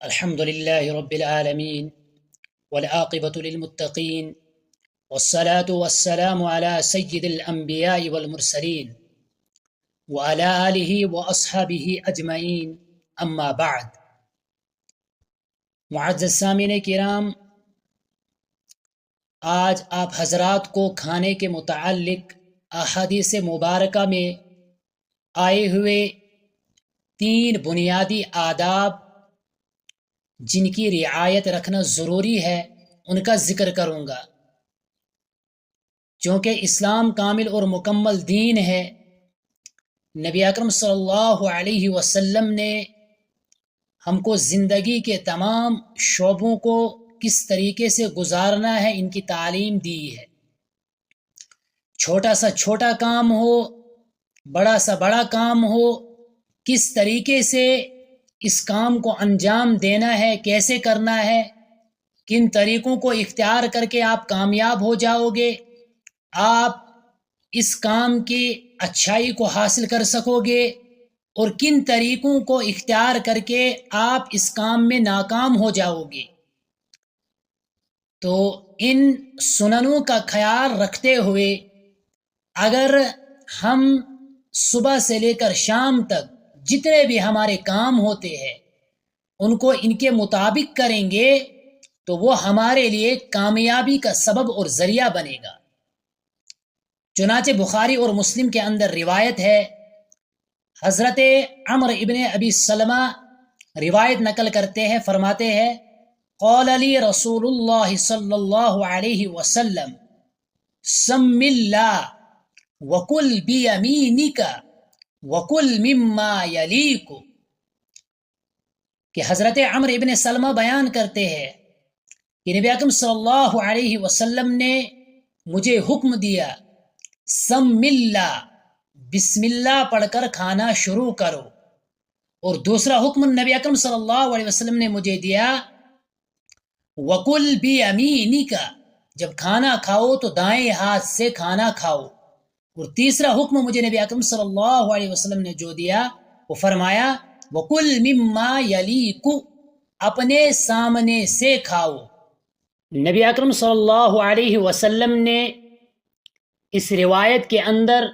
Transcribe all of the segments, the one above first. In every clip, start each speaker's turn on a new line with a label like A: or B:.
A: الحمد لله رب العالمين والعاقبة للمتقين والصلاة والسلام على سيد الأنبياء والمرسلين وعلى آله وأصحابه أجمعين أما بعد. معزز سامعین کرام، آج آپ حضرات کو کھانے کے متعلق احادیث مبارکہ میں آئے ہوئے 3 بنیادی آداب جن کی رعایت رکھنا ضروری ہے ان کا ذکر کروں گا. چونکہ اسلام کامل اور مکمل دین ہے، نبی اکرم صلی اللہ علیہ وسلم نے ہم کو زندگی کے تمام شعبوں کو کس طریقے سے گزارنا ہے ان کی تعلیم دی ہے. چھوٹا سا چھوٹا کام ہو، بڑا سا بڑا کام ہو، کس طریقے سے اس کام کو انجام دینا ہے، کیسے کرنا ہے، کن طریقوں کو اختیار کر کے آپ کامیاب ہو جاؤ گے، آپ اس کام کی اچھائی کو حاصل کر سکو گے، اور کن طریقوں کو اختیار کر کے آپ اس کام میں ناکام ہو جاؤ گے. تو ان سننوں کا خیال رکھتے ہوئے اگر ہم صبح سے لے کر شام تک جتنے بھی ہمارے کام ہوتے ہیں ان کو ان کے مطابق کریں گے تو وہ ہمارے لیے کامیابی کا سبب اور ذریعہ بنے گا. چنانچہ بخاری اور مسلم کے اندر روایت ہے، حضرت عمر ابن ابی سلمہ روایت نقل کرتے ہیں، فرماتے ہیں قال لی رسول اللہ صلی اللہ علیہ وسلم سم اللہ وکل بیمینک وکل مما یلیک. کہ حضرت عمر ابن سلمہ بیان کرتے ہیں کہ نبی اکرم صلی اللہ علیہ وسلم نے مجھے حکم دیا، سم اللہ، بسم اللہ پڑھ کر کھانا شروع کرو. اور دوسرا حکم نبی اکرم صلی اللہ علیہ وسلم نے مجھے دیا، وکل بیمینک، جب کھانا کھاؤ تو دائیں ہاتھ سے کھانا کھاؤ. اور تیسرا حکم مجھے نبی اکرم صلی اللہ علیہ وسلم نے جو دیا وہ فرمایا وَقُلْ مِمَّا يَلِيكُ، اپنے سامنے سے کھاؤ. نبی اکرم صلی اللہ علیہ وسلم نے اس روایت کے اندر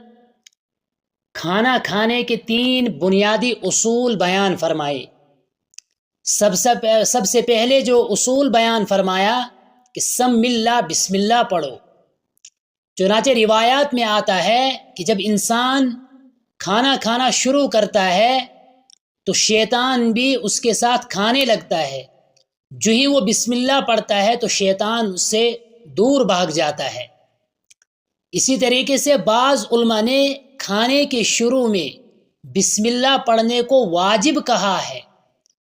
A: کھانا کھانے کے 3 بنیادی اصول بیان فرمائے. سب سے پہلے جو اصول بیان فرمایا کہ سم اللہ، بسم اللہ پڑھو. چنانچہ روایات میں آتا ہے کہ جب انسان کھانا کھانا شروع کرتا ہے تو شیطان بھی اس کے ساتھ کھانے لگتا ہے. جو ہی وہ بسم اللہ پڑھتا ہے تو شیطان اس سے دور بھاگ جاتا ہے. اسی طریقے سے بعض علماء نے کھانے کے شروع میں بسم اللہ پڑھنے کو واجب کہا ہے،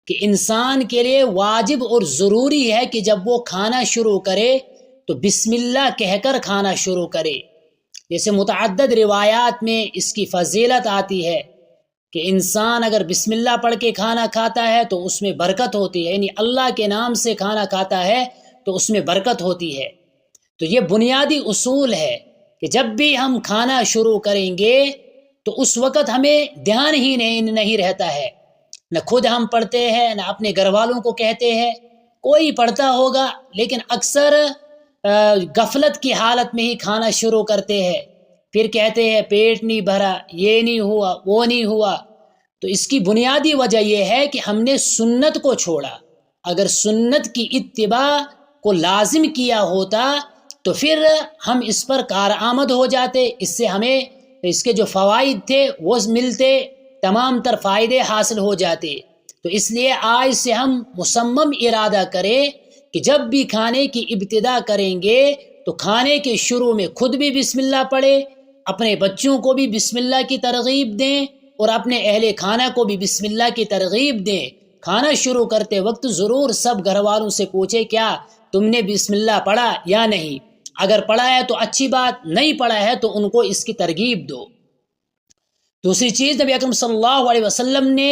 A: کہ انسان کے لیے واجب اور ضروری ہے کہ جب وہ کھانا شروع کرے تو بسم اللہ کہہ کر کھانا شروع کرے. جیسے متعدد روایات میں اس کی فضیلت آتی ہے کہ انسان اگر بسم اللہ پڑھ کے کھانا کھاتا ہے تو اس میں برکت ہوتی ہے، یعنی اللہ کے نام سے کھانا کھاتا ہے تو اس میں برکت ہوتی ہے. تو یہ بنیادی اصول ہے کہ جب بھی ہم کھانا شروع کریں گے تو اس وقت ہمیں دھیان ہی نہیں رہتا ہے، نہ خود ہم پڑھتے ہیں نہ اپنے گھر والوں کو کہتے ہیں. کوئی پڑھتا ہوگا لیکن اکثر غفلت کی حالت میں ہی کھانا شروع کرتے ہیں، پھر کہتے ہیں پیٹ نہیں بھرا، یہ نہیں ہوا، وہ نہیں ہوا. تو اس کی بنیادی وجہ یہ ہے کہ ہم نے سنت کو چھوڑا. اگر سنت کی اتباع کو لازم کیا ہوتا تو پھر ہم اس پر کارآمد ہو جاتے، اس سے ہمیں اس کے جو فوائد تھے وہ ملتے، تمام تر فائدے حاصل ہو جاتے. تو اس لیے آج سے ہم مصمم ارادہ کریں کہ جب بھی کھانے کی ابتدا کریں گے تو کھانے کے شروع میں خود بھی بسم اللہ پڑھے، اپنے بچوں کو بھی بسم اللہ کی ترغیب دیں، اور اپنے اہل خانہ کو بھی بسم اللہ کی ترغیب دیں. کھانا شروع کرتے وقت ضرور سب گھر والوں سے پوچھے کیا تم نے بسم اللہ پڑھا یا نہیں. اگر پڑھا ہے تو اچھی بات، نہیں پڑھا ہے تو ان کو اس کی ترغیب دو. دوسری چیز نبی اکرم صلی اللہ علیہ وسلم نے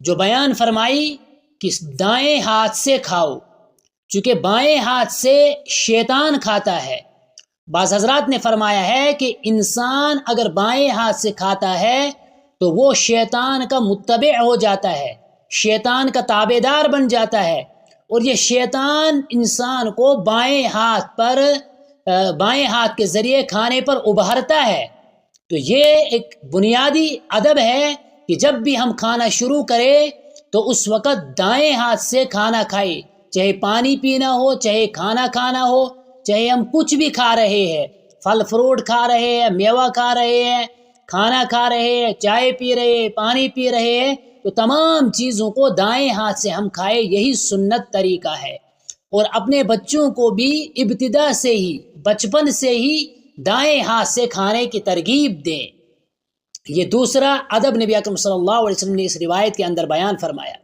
A: جو بیان فرمائی کہ دائیں ہاتھ سے کھاؤ، چونکہ بائیں ہاتھ سے شیطان کھاتا ہے. بعض حضرات نے فرمایا ہے کہ انسان اگر بائیں ہاتھ سے کھاتا ہے تو وہ شیطان کا متبع ہو جاتا ہے، شیطان کا تابع دار بن جاتا ہے، اور یہ شیطان انسان کو بائیں ہاتھ کے ذریعے کھانے پر ابھارتا ہے۔ تو یہ ایک بنیادی ادب ہے کہ جب بھی ہم کھانا شروع کریں تو اس وقت دائیں ہاتھ سے کھانا کھائے، چاہے پانی پینا ہو، چاہے کھانا کھانا ہو، چاہے ہم کچھ بھی کھا رہے ہیں، پھل فروٹ کھا رہے ہیں، میوہ کھا رہے ہیں، کھانا کھا رہے ہیں، چائے پی رہے ہیں، پانی پی رہے ہیں، تو تمام چیزوں کو دائیں ہاتھ سے ہم کھائے، یہی سنت طریقہ ہے۔ اور اپنے بچوں کو بھی ابتدا سے ہی، بچپن سے ہی دائیں ہاتھ سے کھانے کی ترغیب دیں۔ یہ دوسرا ادب نبی اکرم صلی اللہ علیہ وسلم نے اس روایت کے اندر بیان فرمایا۔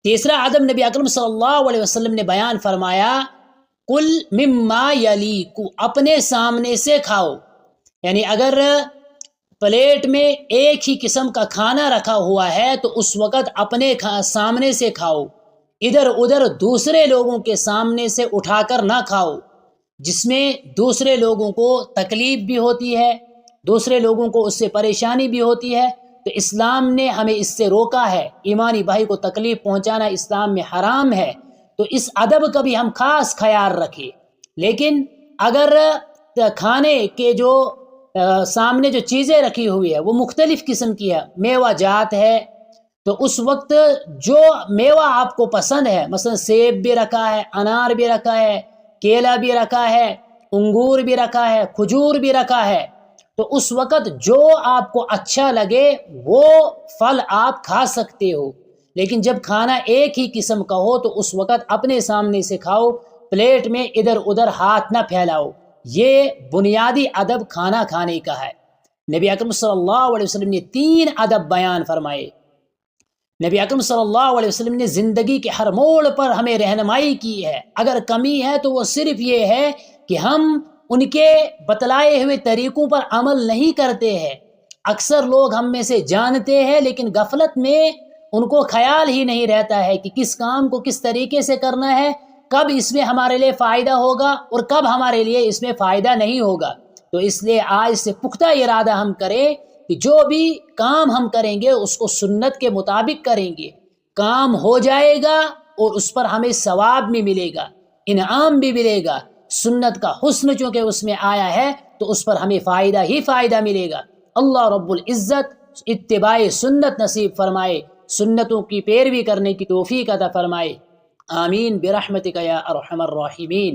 A: تیسرا ادب نبی اکرم صلی اللہ علیہ وسلم نے بیان فرمایا، کل مما یلیک، اپنے سامنے سے کھاؤ، یعنی اگر پلیٹ میں ایک ہی قسم کا کھانا رکھا ہوا ہے تو اس وقت اپنے سامنے سے کھاؤ، ادھر ادھر دوسرے لوگوں کے سامنے سے اٹھا کر نہ کھاؤ، جس میں دوسرے لوگوں کو تکلیف بھی ہوتی ہے، دوسرے لوگوں کو اس سے پریشانی بھی ہوتی ہے، تو اسلام نے ہمیں اس سے روکا ہے۔ ایمانی بھائی کو تکلیف پہنچانا اسلام میں حرام ہے، تو اس ادب کا بھی ہم خاص خیال رکھیں۔ لیکن اگر کھانے کے جو سامنے جو چیزیں رکھی ہوئی ہے وہ مختلف قسم کی ہے، میوہ جات ہے، تو اس وقت جو میوہ آپ کو پسند ہے، مثلا سیب بھی رکھا ہے، انار بھی رکھا ہے، کیلا بھی رکھا ہے، انگور بھی رکھا ہے، کھجور بھی رکھا ہے، تو اس وقت جو آپ کو اچھا لگے وہ پھل آپ کھا سکتے ہو۔ لیکن جب کھانا ایک ہی قسم کا ہو تو اس وقت اپنے سامنے سے کھاؤ، پلیٹ میں ادھر ادھر ہاتھ نہ پھیلاؤ۔ یہ بنیادی ادب کھانا کھانے کا ہے۔ نبی اکرم صلی اللہ علیہ وسلم نے 3 ادب بیان فرمائے۔ نبی اکرم صلی اللہ علیہ وسلم نے زندگی کے ہر موڑ پر ہمیں رہنمائی کی ہے۔ اگر کمی ہے تو وہ صرف یہ ہے کہ ہم ان کے بتلائے ہوئے طریقوں پر عمل نہیں کرتے ہیں۔ اکثر لوگ ہم میں سے جانتے ہیں لیکن غفلت میں ان کو خیال ہی نہیں رہتا ہے کہ کس کام کو کس طریقے سے کرنا ہے، کب اس میں ہمارے لیے فائدہ ہوگا اور کب ہمارے لیے اس میں فائدہ نہیں ہوگا۔ تو اس لیے آج سے پختہ ارادہ ہم کریں کہ جو بھی کام ہم کریں گے اس کو سنت کے مطابق کریں گے، کام ہو جائے گا اور اس پر ہمیں ثواب بھی ملے گا، انعام بھی ملے گا۔ سنت کا حسن چونکہ اس میں آیا ہے تو اس پر ہمیں فائدہ ہی فائدہ ملے گا۔ اللہ رب العزت اتباع سنت نصیب فرمائے، سنتوں کی پیروی کرنے کی توفیق عطا فرمائے، آمین برحمتک یا ارحم الراحمین۔